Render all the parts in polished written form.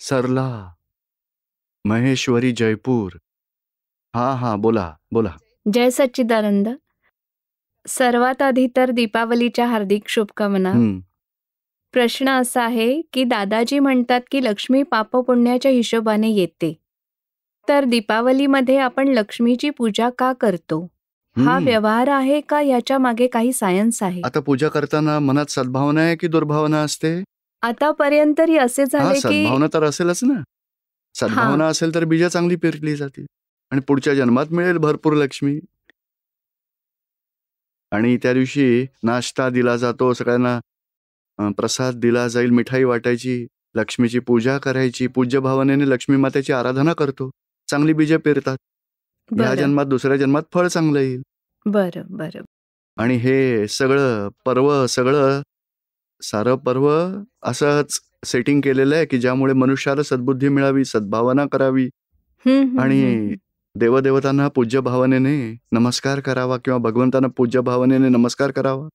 सरला, महेश्वरी, जयपूर. हां, हां. बोला, बोला. जय सच्चिदानंद. सर्वात आधी तर दीपावलीच्या हार्दिक शुभकामना. हं. प्रश्न असा आहे की दादाजी म्हणतात की लक्ष्मी पापपुण्याच्या हिशोबाने येते. तर दीपावलीमध्ये आपण लक्ष्मीची पूजा का करतो? हा हं. व्यवहार आहे का याच्या मागे काही सायन्स आहे? आता पूजा करताना मनात सद्भावना आहे की दुर्भावना असते? आतापर्यंत तरी असे हां, झाले की सद्भावना तर असेलच ना. हां, सद्भावना असेल तर बीजं चांगली पेरली जातील आणि पुढच्या जन्मात मिळेल भरपूर लक्ष्मी. आणि त्या दिवशी नाश्ता दिला जातो सगळ्यांना, प्रसाद दिला जाईल, मिठाई वाटायची, लक्ष्मीची पूजा करायची, पूज्य भावनेने लक्ष्मी मातेची आराधना करतो. चांगली बीजं पेरतात. ह्या बरं, जन्मात दुसऱ्या जन्मात फळ चांगलं येईल. बरं, बरं. आणि हे सगळं सारं पर्व असंच सेटिंग केलेलं आहे की ज्यामुळे मनुष्याला सद्बुद्धी मिळावी, सद्भावना करावी हं, हं, हं, आणि हं. देवदेवतांना पूज्य भावनेने नमस्कार करावा किंवा भगवंतांना पूज्य भावनेने नमस्कार करावा,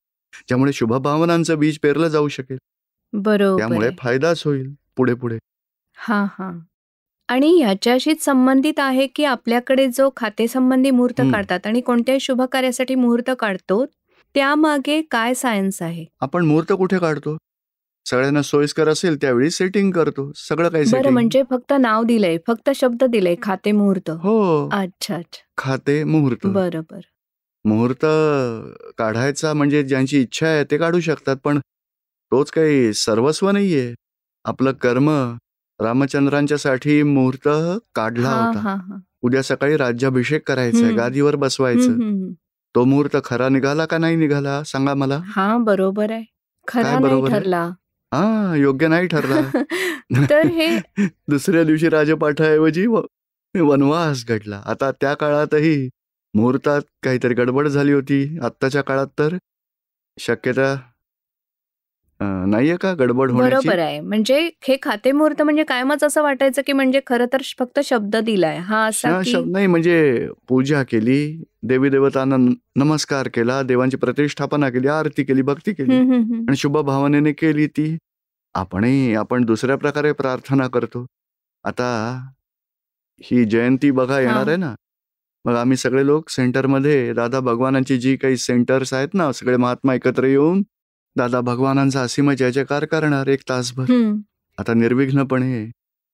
ज्यामुळे शुभ भावनांचं बीज पेरलं जाऊ शकेल. बरोबर त्यामुळे आहे. फायदाच होईल पुढे-पुढे. हां, हां. आणि ह्याच्याशीच संबंधित आहे की आपल्याकडे जो खातेसंबंधी मुहूर्त हं. काढतात आणि कोणत्याही शुभ कार्यासाठी मुहूर्त काढतो, त्यामागे काय सायन्स आहे? आपण मुहूर्त कुठे काढतो? सगळ्यांना सोयीस्कर असेल त्यावेळी सेटिंग करतो. सगळं काही बरं, सेटिंग. म्हणजे फक्त नाव दिलंय, फक्त शब्द दिले खाते मुहूर्त. हो. अच्छा, अच्छा. खाते मुहूर्त. बरं, बरं. मुहूर्त काढायचा म्हणजे ज्यांची इच्छा आहे ते काढू शकतात, पण तोच काही सर्वस्व नाहीये. आपलं कर्म रामचंद्रांच्यासाठी मुहूर्त काढला हां, होता. हां, हां. उद्या सकाळी राज्याभिषेक करायचा आहे, हं. गादीवर हं, बसवायचं. हं, हं. तो मुहूर्त खरा निघाला का नाही निघाला सांगा मला? हां, बरोबर आहे. काय खरा नाही बरोबर आहे? ठरला. हां, योग्य नाही ठरला. तर हे दुसऱ्या दिवशी राजपाठाऐवजी वनवास घडला. आता त्या काळातही मुहूर्तात काहीतरी गडबड झाली होती. आत्ताच्या काळात तर शक्यता नाहीये का गडबड होण्याची? बरोबर आहे. म्हणजे हे खाते मुहूर्त म्हणजे कायमच असं वाटायचं की म्हणजे खरं तर फक्त शब्द दिलाय. हा असा की शब्द नाही म्हणजे पूजा केली, देवी-देवतांना नमस्कार केला, देवांची प्रतिष्ठापना केली, आरती केली, भक्ती केली हं, हं, हं. आणि शुभ भावनेने केली ती. आपण दुसऱ्या प्रकारे प्रार्थना करतो. आता ही जयंती बघा येणार आहे हां. ना, मग आम्ही सगळे लोक सेंटरमध्ये दादा भगवानांची जी काही सेंटर्स आहेत ना, सगळे महात्मा एकत्र येऊन दादा भगवानांचा असीम जय-जयकार करणार 1 तासभर. हं. आता निर्विघ्नपणे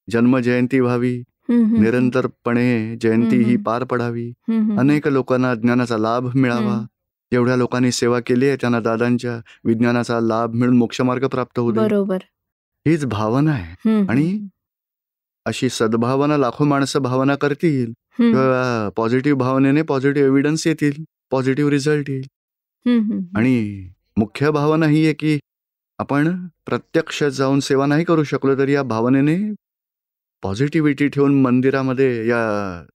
जन्मजयंती व्हावी, हं, हं, हं. निरंतरपणे जयंती हं, ही हं. पार पडावी, हं, हं, हं. अनेक लोकांना ज्ञानाचा लाभ मिळावा. हं. जेवढ्या लोकांनी सेवा केली आहे त्यांना दादांच्या विज्ञानाचा लाभ मिळून मोक्षमार्ग प्राप्त होऊ दे. बरोबर. हीच भावना आहे हं, हं, आणि हं. अशी सद्भावना लाखो माणसं भावना करतील हं. किंवा पॉझिटिव्ह भावनेने पॉझिटिव्ह एव्हिडन्स येतील, पॉझिटिव्ह रिझल्ट येईल. हं, हं, हं. आणि मुख्य भावना ही आहे की आपण प्रत्यक्ष जाऊन सेवा नाही करू शकलो तरी या भावनेने पॉझिटिव्हिटी ठेवून मंदिरामध्ये या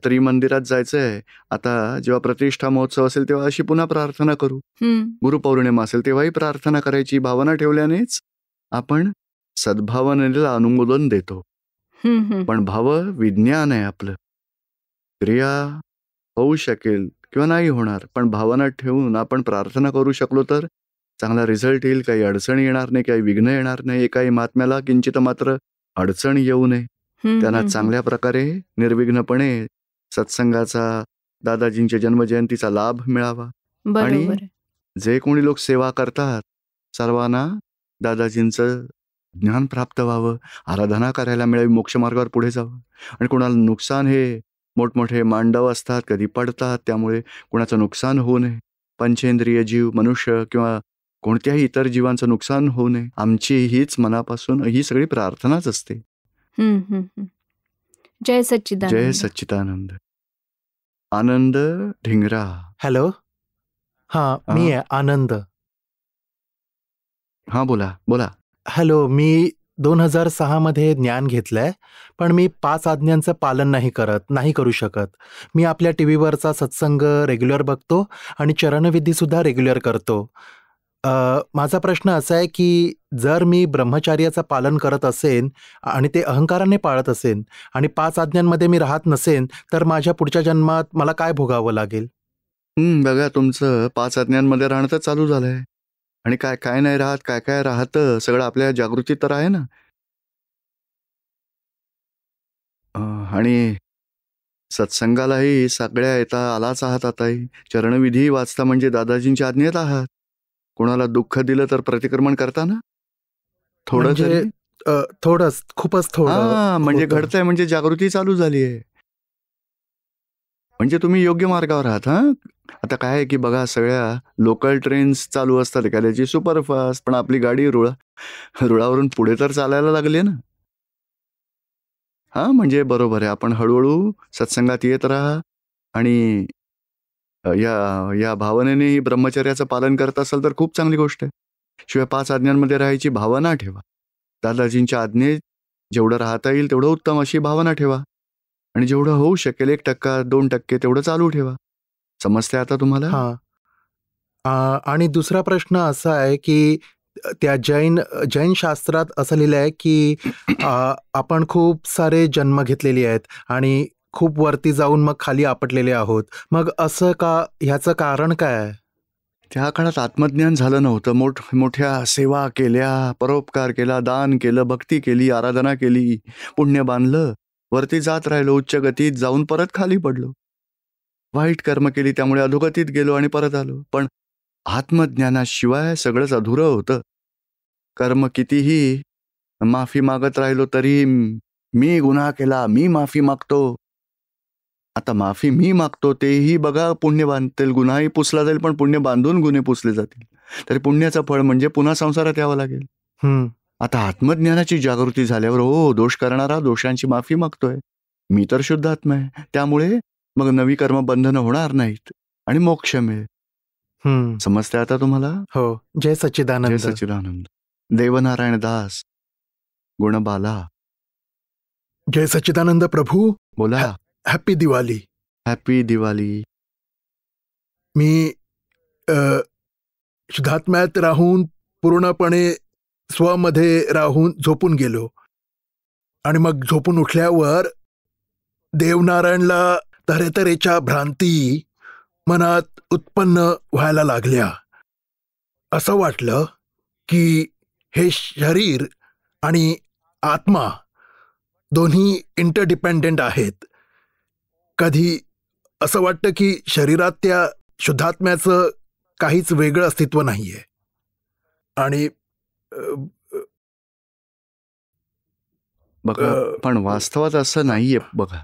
त्रिमंदिरात जायचंय. आता जेव्हा प्रतिष्ठा महोत्सव असेल तेव्हा अशी पुन्हा प्रार्थना करू. हं. गुरुपौर्णिमा असेल तेव्हाही प्रार्थना करायची. भावना ठेवल्यानेच आपण सद्भावनेला अनुमोदन देतो. हं, हं, पण हं. भाव विज्ञान आहे आपलं. क्रिया होऊ शकेल किंवा नाही होणार, पण भावना ठेवून आपण प्रार्थना करू शकलो तर चांगला रिझल्ट येईल. काही अडचणी येणार नाही, काही विघ्न येणार नाही. एकाही महात्म्याला किंचित मात्र अडचण येऊ नये. हं, त्यांना हं, हं. चांगल्या प्रकारे निर्विघ्नपणे सत्संगाचा, दादाजींच्या जन्मजयंतीचा लाभ मिळावा आणि बरोबर आहे. जे कोणी लोक सेवा करतात, सर्वांना दादाजींचं ज्ञान प्राप्त व्हावं, आराधना करायला मिळावी, मोक्षमार्गावर पुढे जावं आणि कोणाला नुकसान हे मोठमोठे मांडव असतात, कधी पडतात, त्यामुळे कुणाचं नुकसान होऊ नये. पंचेंद्रिय जीव, मनुष्य किंवा कोणत्याही इतर जीवांचं नुकसान होऊ नये. आमची हीच मनापासून ही सगळी प्रार्थनाच असते. हं, हं, हं. जय जय सच्चिदानंद. सच्चिदानंद. आनंद ढिंगरा. हॅलो. हां, मी हां, आहे आनंद. हां, बोला, बोला. हॅलो, मी 2006 मध्ये ज्ञान घेतलंय, पण मी 5 आज्ञांचं पालन नाही करत, नाही करू शकत. मी आपल्या टीव्हीवरचा सत्संग रेग्युलर बघतो आणि चरणविधीसुद्धा रेग्युलर करतो. माझा प्रश्न असा आहे, की जर मी ब्रह्मचर्याचं पालन करत असेन आणि ते अहंकाराने पाळत असेन आणि 5 आज्ञांमध्ये मी राहत नसेन, तर माझ्या पुढच्या जन्मात मला काय भोगावं लागेल? बघा तुमचं 5 आज्ञांमध्ये राहणं तर चालू झालंय आणि काय, काय नाही राहत, काय, काय राहतं सगळं आपल्या जागृतीत तर आहे ना. आणि सत्संगालाही सगळ्या येता आलाच आहात आताही. चरणविधी वाचता म्हणजे दादाजींच्या आज्ञेत आहात. कोणाला दुःख दिलं तर प्रतिक्रमण करता ना थोडं म्हणजे तरी. थोडंच, खूपच थोडं म्हणजे होतं. घडतंय म्हणजे जागृती चालू झाली आहे. म्हणजे तुम्ही योग्य मार्गावर आहात. आता काय आहे की बघा, सगळ्या लोकल ट्रेन्स चालू असतात, एखाद्याची सुपरफास्ट, पण आपली गाडी रुळावरून पुढे तर चालायला लागली ना. म्हणजे बरोबर आहे. आपण हळूहळू सत्संगात येत राहा आणि या या भावनेने ब्रह्मचर्याचं पालन करत असाल तर खूप चांगली गोष्ट आहे. शिवाय 5 आज्ञांमध्ये राहायची भावना ठेवा. दादाजींच्या आज्ञेत जेवढं राहता येईल तेवढं उत्तम अशी भावना ठेवा. आणि जेवढं होऊ शकेल 1% 2% तेवढं चालू ठेवा. समजतंय आता तुम्हाला? हां. आणि दुसरा प्रश्न असा आहे की त्या जैन शास्त्रात असं लिहिलं आहे की आपण खूप सारे जन्म घेतलेले आहेत आणि खूप वरती जाऊन मग खाली आपटलेले आहोत. मग असं का? ह्याचं कारण काय आहे? त्या काळात आत्मज्ञान झालं नव्हतं. मोठ्या सेवा केल्या, परोपकार केला, दान केलं, भक्ती केली, आराधना केली, पुण्य बांधलं, वरती जात राहिलो, उच्च गतीत जाऊन परत खाली पडलो. वाईट कर्म केली त्यामुळे अधोगतीत गेलो आणि परत आलो. पण आत्मज्ञानाशिवाय सगळंच अधुरं होतं. कर्म कितीही माफी मागत राहिलो तरी मी गुन्हा केला, मी माफी मागतो. आता माफी मी मागतो तेही बघा, पुण्य बांधतील, गुन्हाही पुसला जाईल, पण पुण्य बांधून गुन्हे पुसले जातील. तरी पुण्याचं फळ म्हणजे पुन्हा संसारात यावं लागेल. आता आत्मज्ञानाची जागृती झाल्यावर दोष करणारा दोषांची माफी मागतोय. मी तर शुद्ध आत्मा आहे, त्यामुळे मग नवी कर्मबंधनं होणार नाहीत आणि मोक्ष मिळेल. समजते आता तुम्हाला? हो. जय सच्चिदानंद. जय सच्चिदानंद. देवनारायण दास, गुणबाला. जय सच्चिदानंद प्रभू. बोला. हॅपी दिवाळी. हॅपी दिवाळी. मी शुद्धात्म्यात राहून पूर्णपणे स्वमध्ये राहून झोपून गेलो आणि मग झोपून उठल्यावर देवनारायणला तऱ्हेतऱ्हेच्या भ्रांती मनात उत्पन्न व्हायला लागल्या. असं वाटलं की हे शरीर आणि आत्मा दोन्ही इंटरडिपेंडेंट आहेत. कधी असं वाटतं की शरीरात त्या शुद्धात्म्याचं काहीच वेगळं अस्तित्व नाहीये. आणि बघा, पण वास्तवात असं नाहीये. बघा,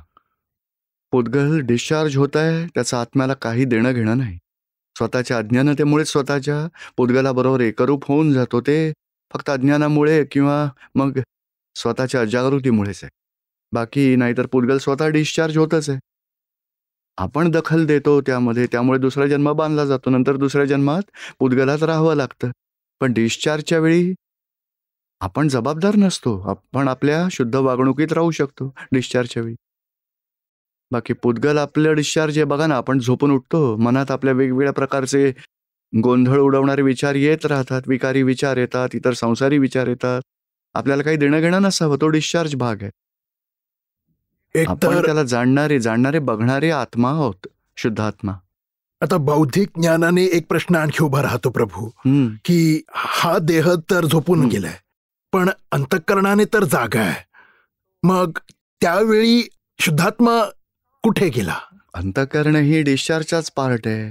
पुद्गल डिस्चार्ज होत आहे, त्याचं आत्म्याला काही देणं घेणं नाही. स्वतःच्या अज्ञानतेमुळेच स्वतःच्या पुद्गलाबरोबर एकरूप होऊन जातो. ते फक्त अज्ञानामुळे किंवा मग स्वतःच्या अजागृतीमुळेच आहे. बाकी नाहीतर पुद्गल स्वतः डिस्चार्ज होतच आहे. आपण दखल देतो त्यामुळे दुसरा जन्म बांधला जातो. नंतर दुसऱ्या जन्मात पुद्गलात राहावं लागतं. पण डिस्चार्जच्या वेळी आपण जबाबदार नसतो. आपण आपल्या शुद्ध वागणुकीत राहू शकतो डिस्चार्जच्या वेळी. बाकी पुद्गल आपलं डिस्चार्ज आहे. बघा ना, आपण झोपून उठतो, मनात आपल्या वेगवेगळ्या प्रकारचे गोंधळ उडवणारे विचार येत राहतात, विकारी विचार येतात, इतर संसारी विचार येतात. आपल्याला काही देणं घेणं नसावं, तो डिस्चार्ज भाग आहे. आपण त्याला जाणणारे बघणारे आत्मा आहोत, शुद्ध आत्मा. आता बौद्धिक ज्ञानाने एक प्रश्न आणखी उभा राहतो प्रभू, की हा देह तर झोपून गेलाय, पण अंतःकरणाने तर जागा आहे. मग त्यावेळी शुद्धात्मा कुठे गेला? अंतःकरण ही डिस्चार्जचाच पार्ट आहे.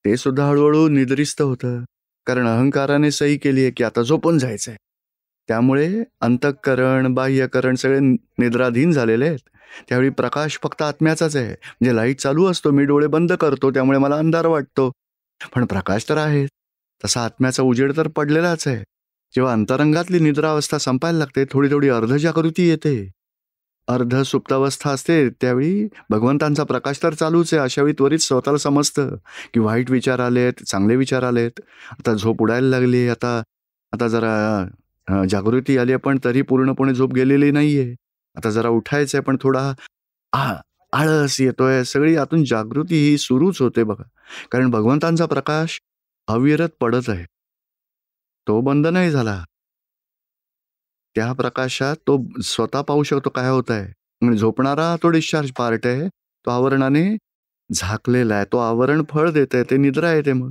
ते सुद्धा हळूहळू निद्रिस्त होतं, कारण अहंकाराने सही केली आहे की आता झोपून जायचंय. त्यामुळे अंतःकरण, बाह्यकरण सगळे निद्राधीन झालेले आहेत. त्यावेळी प्रकाश फक्त आत्म्याचाच आहे. म्हणजे लाईट चालू असतो, मी डोळे बंद करतो, त्यामुळे मला अंधार वाटतो, पण प्रकाश तर आहे. तसा आत्म्याचा उजेड तर पडलेलाच आहे. जेव्हा अंतरंगातली निद्रावस्था संपायला लागते, थोडी थोडी अर्धजागृती येते, अर्ध सुप्तावस्था असते, त्यावेळी भगवंतांचा प्रकाश तर चालूच आहे. अशा वेळी त्वरित स्वतःला समजतं की वाईट विचार आलेत, चांगले विचार आलेत, आता झोप उडायला लागली, आता जरा जागृती आली, पण तरी पूर्णपणे झोप गेलेली नाहीये. आता जरा उठायचंय, पण थोडा आळस येतोय. सगळी आतून जागृती ही सुरूच होते बघा, कारण भगवंतांचा प्रकाश अविरत पडत आहे, तो बंद नाही झाला. त्या प्रकाशात तो स्वतः पाहू शकतो काय होत आहे. म्हणजे झोपणारा तो डिस्चार्ज पार्ट आहे, तो आवरणाने झाकलेला आहे, तो आवरण फळ देत आहे, ते निद्रा येते. मग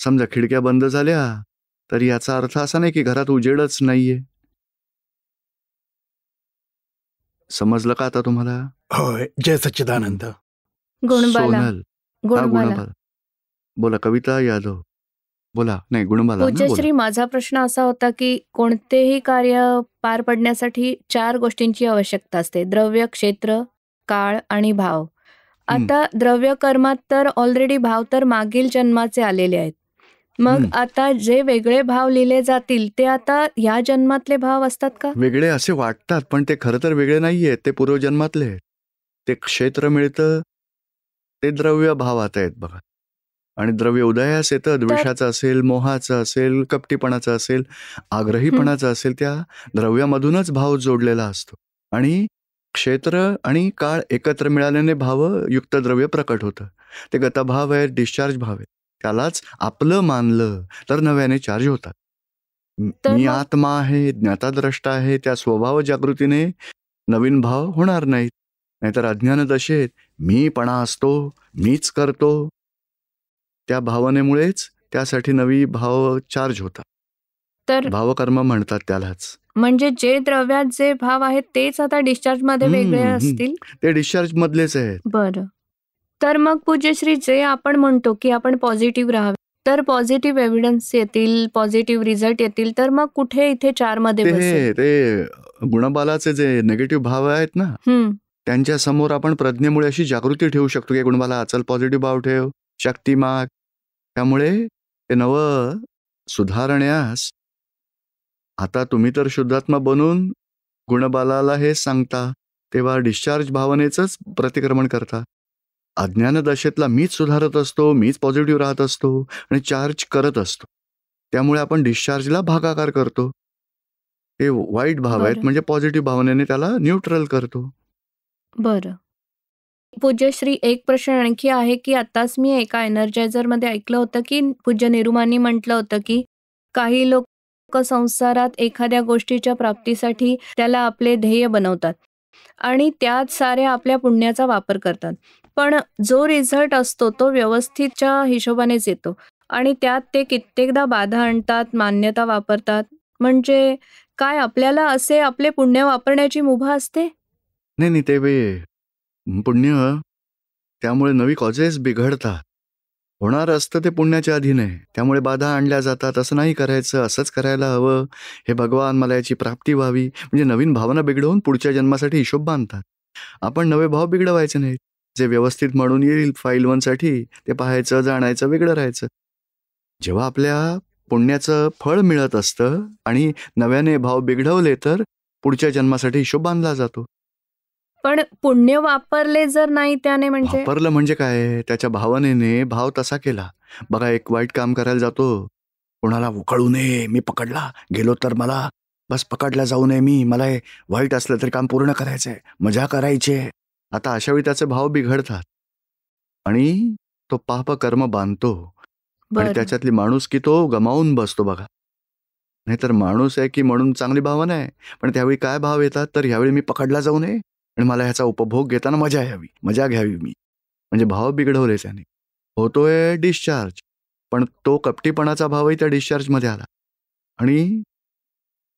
समजा खिडक्या बंद झाल्या तर याचा अर्थ असा नाही की घरात उजेडच नाहीये. समजलं का आता तुम्हाला? होय, जय सच्चिदानंद. गुणबाला सोनल. हा, गुणबाला गुणबाला. बोला. कविता यादव. बोला. नाही, गुणबाला ना? बोला. पूज्यश्री, माझा प्रश्न असा होता की कोणतेही कार्य पार पडण्यासाठी 4 गोष्टींची आवश्यकता असते: द्रव्य, क्षेत्र, काळ आणि भाव. आता द्रव्य कर्मात तर ऑलरेडी भाव तर मागील जन्माचे आलेले आहेत. मग हम्म. आता जे वेगळे भाव लिहिले जातील ते आता ह्या जन्मातले भाव असतात का? वेगळे असे वाटतात, पण ते खरं तर वेगळे नाहीयेत. ते पूर्वजन्मातले आहेत. ते क्षेत्र मिळतं, ते द्रव्य भावात आहेत बघा. आणि द्रव्य उदयास येतं, द्वेषाचं असेल, मोहाचं असेल, कपटीपणाचं असेल, आग्रहीपणाचं असेल, त्या द्रव्यामधूनच भाव जोडलेला असतो. आणि क्षेत्र आणि काळ एकत्र मिळाल्याने भावयुक्त द्रव्य प्रकट होतं. ते गतभाव आहे, डिस्चार्ज भाव आहे. त्यालाच आपलं मानलं तर नव्याने चार्ज होतात. तर मी मग आत्मा आहे, ज्ञाताद्रष्टा आहे, त्या स्वभाव जागृतीने नवीन भाव होणार नाहीत. नाहीतर अज्ञान दशेत मीपणा असतो, मीच करतो, त्या भावनेमुळेच त्यासाठी नवी भाव चार्ज होतात. तर भावकर्म म्हणतात त्यालाच. म्हणजे जे द्रव्यात जे भाव आहेत तेच आता डिस्चार्ज मध्ये वेगळे असतील. ते डिस्चार्ज मधलेच आहेत. बरं. तर मग पूज्यश्री, जे आपण म्हणतो की आपण पॉझिटिव्ह राहावे, तर पॉझिटिव्ह एव्हिडन्स येतील, पॉझिटिव्ह रिझल्ट येतील, तर मग कुठे इथे 4 मध्ये बसेल? ते गुणबालाचे जे निगेटिव्ह भाव आहेत ना, त्यांच्या समोर आपण प्रज्ञेमुळे अशी जागृती ठेवू शकतो की गुणबाला चल पॉझिटिव्ह भाव ठेव, शक्ती माग. त्यामुळे ते नवं सुधारण्यास आता तुम्ही तर शुद्धात्मा बनून गुणबालाला हे सांगता, तेव्हा डिस्चार्ज भावनेचंच प्रतिक्रमण करता. अज्ञान दशेतला मीच सुधारत असतो, मीच पॉझिटिव्ह राहत असतो आणि चार्ज करत असतो. त्यामुळे आपण डिस्चार्जला भागाकार करतो. हे वाईट भाव आहेत, बरं. म्हणजे पॉझिटिव्ह भावनेने त्याला न्यूट्रल करतो. बरं. पूज्यश्री, एक प्रश्न आणखी आहे की आताच मी एका एनर्जायझर मध्ये ऐकलं होतं की पूज्य निरुमांनी म्हटलं होतं की काही लोक संसारात एखाद्या गोष्टीच्या प्राप्तीसाठी त्याला आपले ध्येय बनवतात आणि त्यात साऱ्या आपल्या पुण्याचा वापर करतात. पण जो रिझल्ट असतो तो व्यवस्थितच्या हिशोबानेच येतो आणि त्यात ते कित्येकदा बाधा आणतात, मान्यता वापरतात. म्हणजे काय आपल्याला असे आपले पुण्य वापरण्याची मुभा असते? नाही, ते पुण्य, त्यामुळे नवी कॉजेस बिघडतात. होणार असतं ते पुण्याच्या अधीन आहे. त्यामुळे बाधा आणल्या जातात. असं नाही करायचं, असंच करायला हवं, हे भगवान मला याची प्राप्ती व्हावी, म्हणजे नवीन भावना बिघडवून पुढच्या जन्मासाठी हिशोब बांधतात. आपण नवे भाव बिघडवायचे नाहीत. जे व्यवस्थित म्हणून येईल फाईल 1 साठी ते पाहायचं, जाणायचं, वेगळं राहायचं. जेव्हा आपल्या पुण्याचं फळ मिळत असतं आणि नव्याने भाव बिघडवले तर पुढच्या जन्मासाठी हिशोब बांधला जातो. पण पुण्य वापरले जर नाही त्याने, म्हणजे वापरलं म्हणजे काय? त्याच्या भावनेने भाव तसा केला. बघा, एक वाईट काम करायला जातो, कोणाला कळू नये, मी पकडला गेलो तर मला बस पकडला जाऊ नये, मला हे वाईट असलं तरी काम पूर्ण करायचंय, मजा करायची. आता अशावेळी त्याचे भाव बिघडतात आणि तो पाप कर्म बांधतो आणि त्याच्यातली माणुसकी तो गमावून बसतो बघा. नाहीतर माणूस आहे की म्हणून चांगली भावना आहे, पण त्यावेळी काय भाव येतात, तर ह्यावेळी मी पकडला जाऊ नये आणि मला ह्याचा उपभोग घेताना मजा घ्यावी मी, म्हणजे भाव बिघडवले त्याने. होतोय डिस्चार्ज, पण तो कपटीपणाचा भावही त्या डिस्चार्जमध्ये आला आणि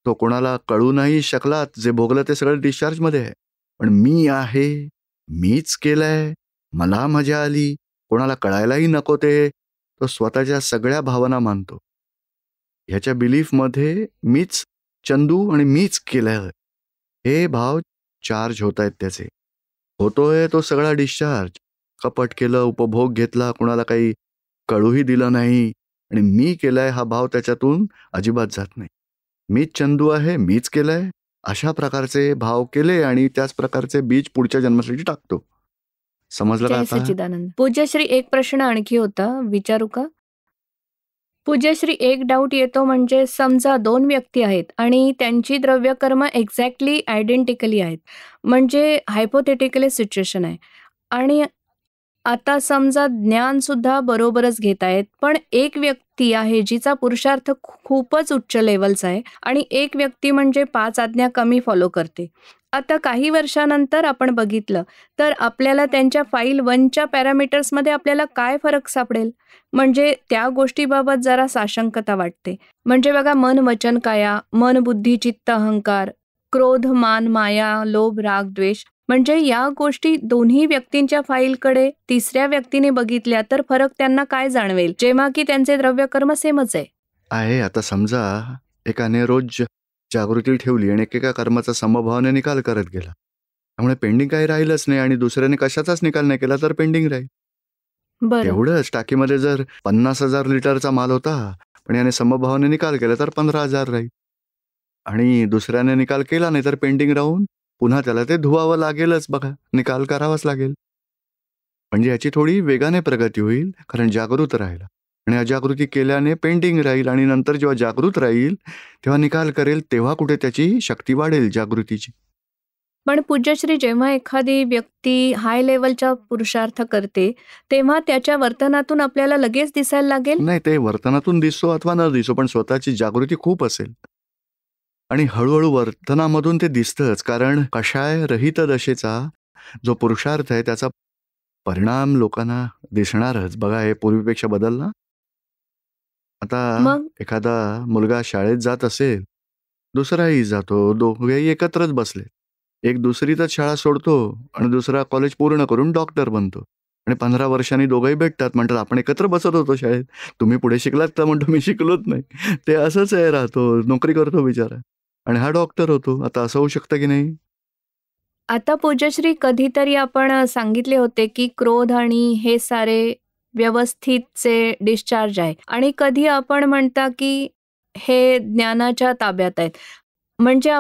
तो कोणाला कळू नाही शकला. जे भोगलं ते सगळं डिस्चार्जमध्ये आहे. पण मी आहे, मीच केलंय, मला मजा आली, कोणाला कळायलाही नको ते, तो स्वतःच्या सगळ्या भावना मानतो. ह्याच्या बिलीफमध्ये मीच चंदू आणि मीच केलंय, हे भाव चार्ज होत आहेत त्याचे. होतोय तो सगळा डिस्चार्ज. कपट केलं, उपभोग घेतला, कुणाला काही कळूही दिलं नाही आणि मी केलाय हा भाव त्याच्यातून अजिबात जात नाही. मीच चंदू आहे, मीच केलंय, अशा प्रकारचे भाव केले आणि त्याच प्रकारचे बीज पुढच्या जन्मासाठी टाकतो. समजलं का जय आता? सच्चिदानंद. पूज्यश्री, एक प्रश्न आणखी होता, विचारू का? पूज्यश्री, एक डाऊट येतो, म्हणजे समजा 2 व्यक्ती आहेत आणि त्यांची द्रव्यकर्म एक्झॅक्टली आयडेंटिकली आहेत, म्हणजे हायपोथेटिकली सिच्युएशन आहे आणि आता समजा ज्ञान सुद्धा बरोबरच घेत आहेत, पण एक व्यक्ती आहे जिचा पुरुषार्थ खूपच उच्च लेवलचा आहे आणि एक व्यक्ती म्हणजे 5 आज्ञा कमी फॉलो करते. आता काही वर्षानंतर आपण बघितलं तर आपल्याला त्यांच्या फाईल 1च्या पॅरामीटर्समध्ये आपल्याला काय फरक सापडेल? म्हणजे त्या गोष्टीबाबत जरा साशंकता वाटते. म्हणजे बघा, मन, वचन, काया, मन, बुद्धी, चित्त, अहंकार, क्रोध, मान, माया, लोभ, राग, द्वेष. म्हणजे या गोष्टी दोन्ही व्यक्तींच्या फाईलकडे तिसऱ्या व्यक्तीने बघितल्या तर फरक त्यांना काय जाणवेल, जेव्हा की त्यांचे द्रव्यकर्म सेमच आहे. आता समजा एकाने रोज जागृती ठेवली आणि एकेका कर्माचा समभावाने निकाल करत गेला, त्यामुळे पेंडिंग काही राहिलंच नाही, आणि दुसऱ्याने कशाचाच निकाल नाही केला तर पेंडिंग राहील. बरं. तेवढंच टाकीमध्ये जर 50,000 लिटरचा माल होता, पण याने समभावाने निकाल केला तर 15,000 राहील, आणि दुसऱ्याने निकाल केला नाही तर पेंडिंग राहून पुन्हा त्याला ते धुवावं लागेलच. बघा, निकाल करावाच लागेल. म्हणजे याची थोडी वेगाने प्रगती होईल, कारण जागृत राहिला. आणि अजागृती केल्याने पेंडिंग राहील, आणि नंतर जेव्हा जागृत राहील तेव्हा निकाल करेल, तेव्हा कुठे त्याची शक्ती वाढेल जागृतीची. पण पूज्यश्री, जेव्हा एखादी व्यक्ती हाय लेवलचा पुरुषार्थ करते तेव्हा त्याच्या वर्तनातून आपल्याला लगेच दिसायला लागेल? नाही, ते वर्तनातून दिसो अथवा न दिसो, पण स्वतःची जागृती खूप असेल आणि हळूहळू वर्तनामधून ते दिसतंच. कारण कषाय रहित दशेचा जो पुरुषार्थ आहे त्याचा परिणाम लोकांना दिसणारच. बघा, हे पूर्वीपेक्षा बदलला. आता मग एखादा मुलगा शाळेत जात असेल, दुसराही जातो, दोघेही एकत्रच बसले. एक दुसरीतच शाळा सोडतो आणि दुसरा कॉलेज पूर्ण करून डॉक्टर बनतो, आणि 15 वर्षांनी दोघंही भेटतात, म्हणतात आपण एकत्र बसत होतो शाळेत, तुम्ही पुढे शिकलात का? म्हणतो मी शिकलोच नाही. ते असंच आहे, राहतो, नोकरी करतो बिचारा, आणि हा डॉक्टर होतो. आता असं होऊ शकतं की नाही? आता पूज्यश्री, कधीतरी आपण सांगितले होते की क्रोध आणि हे सारे व्यवस्थितचे डिस्चार्ज आहे, आणि कधी आपण म्हणता की हे ज्ञानाच्या ताब्यात आहेत, म्हणजे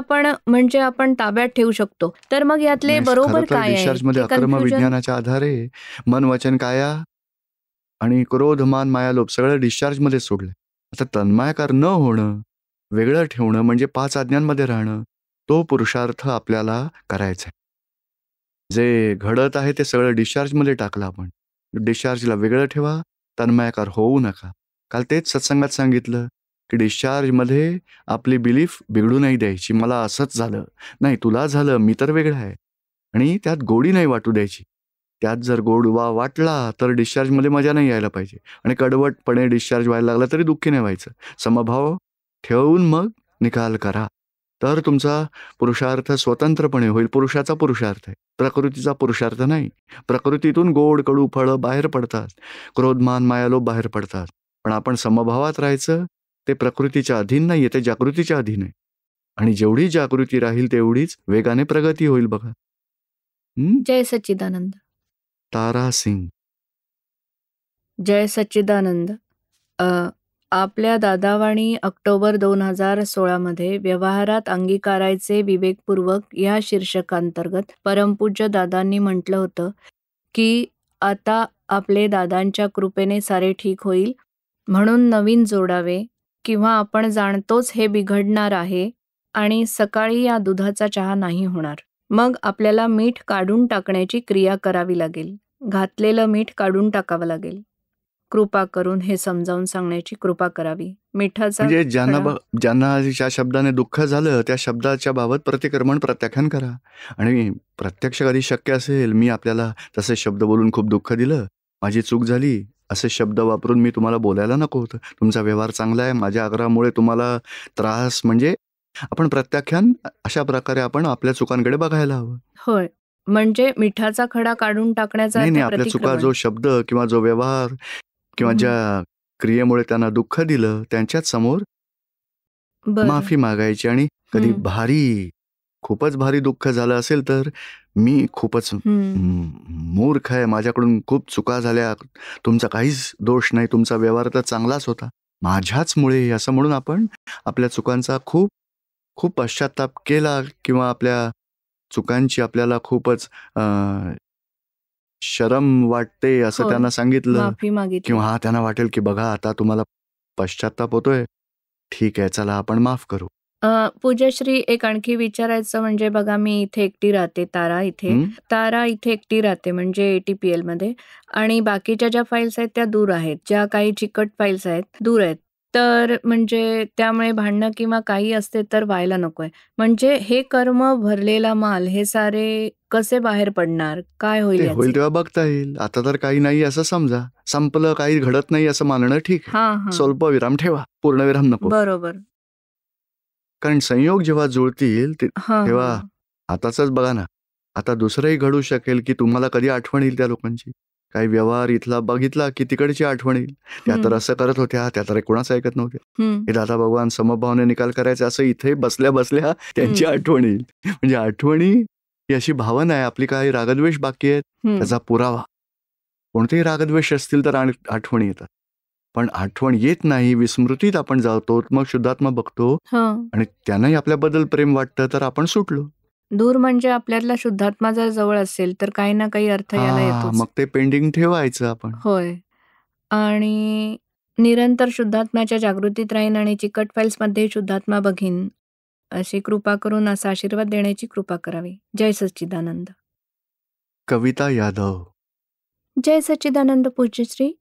आपण ताब्यात ठेवू शकतो. तर मग यातले नाही, बरोबर खरं तर काय आहे? डिस्चार्जमध्ये ते अकर्म कन्फ्युजन. विज्ञानाच्या आधारे मन, वचन, काया आणि क्रोध, मान, माया, लोभ सगळं डिस्चार्जमध्ये सोडलं. आता तन्मायकार न होणं, वेगळं ठेवणं, म्हणजे 5 आज्ञांमध्ये राहणं, तो पुरुषार्थ आपल्याला करायचा आहे. जे घडत आहे ते सगळं डिस्चार्जमध्ये टाकलं आपण. डिस्चार्जला वेगळं ठेवा, तन्मायकार होऊ नका. काल तेच सत्संगात सांगितलं की डिस्चार्जमध्ये आपली बिलीफ बिघडू नाही द्यायची. मला असंच झालं, नाही तुला झालं, मी तर वेगळा आहे. आणि त्यात गोडी नाही वाटू द्यायची. त्यात जर गोडवा वाटला तर डिस्चार्जमध्ये मजा नाही यायला पाहिजे, आणि कडवटपणे डिस्चार्ज व्हायला लागला तरी दुःखी नाही व्हायचं. समभाव ठेवून मग निकाल करा, तर तुमचा पुरुषार्थ स्वतंत्रपणे होईल. पुरुषाचा पुरुषार्थ आहे, प्रकृतीचा पुरुषार्थ नाही. प्रकृतीतून गोड कडू फळं बाहेर पडतात, क्रोध, मान, माया, लोभ बाहेर पडतात, पण आपण समभावात राहायचं. ते प्रकृतीच्या अधीन नाही, ते जागृतीच्या अधीन आहे, आणि जेवढी जागृती राहील तेवढीच वेगाने प्रगती होईल. बघा. जय सच्चिदानंद. तारा सिंग. जय सच्चिदानंद. आपल्या दादावाणी ऑक्टोबर 2016 मध्ये व्यवहारात अंगीकारायचे विवेकपूर्वक या शीर्षकांतर्गत परमपूज्य दादांनी म्हटलं होतं की आता आपले दादांच्या कृपेने सारे ठीक होईल, म्हणून नवीन जोडावे, किंवा आपण जाणतोच हे बिघडणार आहे आणि सकाळी या दुधाचा चहा नाही होणार. मग आपल्याला मीठ काढून टाकण्याची क्रिया करावी लागेल. घातलेलं मीठ काढून टाकावं लागेल. कृपा करून हे समजावून सांगण्याची कृपा करावी. मिठाचा म्हणजे ज्यांना खडा. ज्यांना ज्या शब्दाने दुःख झालं त्या शब्दाच्या बाबत प्रतिक्रमण प्रत्याख्यान करा. आणि प्रत्यक्ष कधी शक्य असेल, मी आपल्याला तसे शब्द बोलून खूप दुःख दिलं, माझी चूक झाली, असे शब्द वापरून मी तुम्हाला बोलायला नको होतं, तुमचा व्यवहार चांगला आहे, माझ्या आग्रहामुळे तुम्हाला त्रास, म्हणजे आपण प्रत्याख्यान अशा प्रकारे आपण आपल्या चुकांकडे बघायला हवं. होय, म्हणजे मिठाचा खडा काढून टाकण्याचा नाही अर्थ नाही, आपल्या चुका, प्रतिक्रमण. जो शब्द किंवा जो व्यवहार किंवा ज्या क्रियेमुळे त्यांना दुःख दिलं त्यांच्याच समोर बरं. माफी मागायची. आणि कधी खूपच भारी दुःख झालं असेल तर मी खूपच मूर्ख आहे, माझ्याकडून खूप चुका झाल्या, तुमचा काहीच दोष नाही, तुमचा व्यवहार तर चांगलाच होता, माझ्याच मुळे, असं म्हणून आपण आपल्या चुकांचा खूप खूप पश्चाताप केला, किंवा आपल्या चुकांची आपल्याला खूपच शरम वाटते असं होय, त्यांना सांगितलं, माफी मागितली. किंवा त्यांना वाटेल की बघा आता तुम्हाला पश्चाताप होतोय, ठीक आहे, चला आपण माफ करू. पूज्यश्री, एक आणखी विचारायचं म्हणजे बघा, मी इथे एकटी राहते, तारा इथे एकटी राहते, म्हणजे ATPL मध्ये, आणि बाकीच्या ज्या फाईल्स आहेत त्या दूर आहेत, ज्या काही चिकट फाईल्स आहेत दूर आहेत. तर म्हणजे त्यामुळे भांडणं किंवा काही असते तर व्हायला नकोय. म्हणजे हे कर्म भरलेला माल हे सारे कसे बाहेर पडणार, काय होईल ते होईल याचे? तेव्हा बघता येईल. आता तर काही नाही असं समजा, संपलं, काही घडत नाही असं मानणं ठीक आहे. हा. स्वल्प विराम ठेवा, पूर्णविराम नको. बरोबर. कारण संयोग जेव्हा जुळतील हां, तेव्हा हां. आताचंच बघा ना, आता दुसरंही घडू शकेल की तुम्हाला कधी आठवण येईल त्या लोकांची. काही व्यवहार इथला बघितला की तिकडची आठवण येईल. त्या तर हं, असं करत होत्या, त्या तर कोणाचं ऐकत नव्हत्या. हं, हे दादा भगवान समभावाने निकाल करायचे असं इथे बसल्या बसल्या त्यांची हं, आठवण येईल. म्हणजे आठवणी ही अशी भावना आहे, आपली काही रागद्वेष बाकी आहेत हं. त्याचा पुरावा. कोणतेही रागद्वेष असतील तर आठवणी येतात. पण आठवण येत नाही, विस्मृतीत आपण जातो, मग शुद्धात्मा बघतो हां. आणि त्यांनाही आपल्याबद्दल प्रेम वाटतं, तर आपण सुटलो. दूर म्हणजे आपल्यातला शुद्धात्मा जर जवळ असेल, तर काही ना काही अर्थ याला येतोच. मग ते पेंडिंग ठेवायचं आपण. होय. आणि निरंतर शुद्धात्म्याच्या जागृतीत राहीन आणि चिकट फाईल्समध्ये शुद्धात्मा बघीन, अशी कृपा करून असा आशीर्वाद देण्याची कृपा करावी. जय सच्चिदानंद. कविता यादव. जय सच्चिदानंद पूज्यश्री.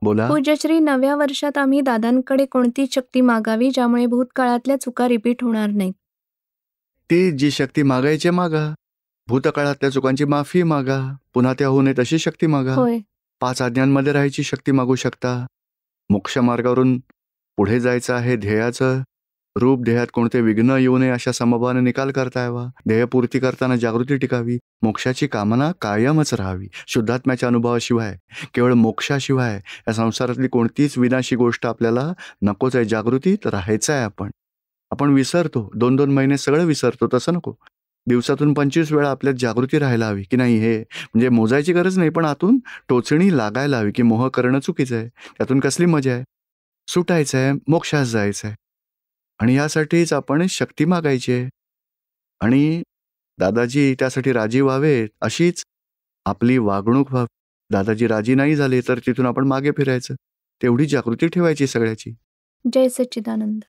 बोला. पूज्यश्री, नव्या वर्षात आम्ही दादांकडे कोणती शक्ती मागावी ज्यामुळे भूतकाळातल्या चुका रिपीट होणार नाहीत? ती जी शक्ती मागायची मागा. भूतकाळातल्या चुकांची माफी मागा. पुन्हा त्या होऊ नये तशी शक्ती मागा. होय. 5 आज्ञांमध्ये राहायची शक्ती मागू शकता. मोक्ष मार्गावरून पुढे जायचं आहे. ध्येयाचं रूप, ध्येयात कोणते विघ्न येऊ नये अशा समभावाने निकाल करता यावा. ध्येयपूर्ती करताना जागृती टिकावी. मोक्षाची कामना कायमच राहावी. शुद्धात्म्याच्या अनुभवाशिवाय, केवळ मोक्षाशिवाय या संसारातली कोणतीच विनाशी गोष्ट आपल्याला नकोच आहे. जागृतीत राहायचं आहे आपण विसरतो. 2-2 महिने सगळं विसरतो. तसं नको. दिवसातून 25 वेळा आपल्यात जागृती राहायला हवी की नाही. हे म्हणजे मोजायची गरज नाही, पण आतून टोचणी लागायला हवी की मोह करणं चुकीचं आहे. त्यातून कसली मजा आहे. सुटायचं आहे, मोक्षास जायचं आहे. आणि यासाठीच आपण शक्ती मागायची आहे. आणि दादाजी त्यासाठी राजी व्हावेत अशीच आपली वागणूक व्हावी. दादाजी राजी नाही झाले तर तिथून आपण मागे फिरायचं. तेवढी जागृती ठेवायची सगळ्याची. जय सच्चिदानंद.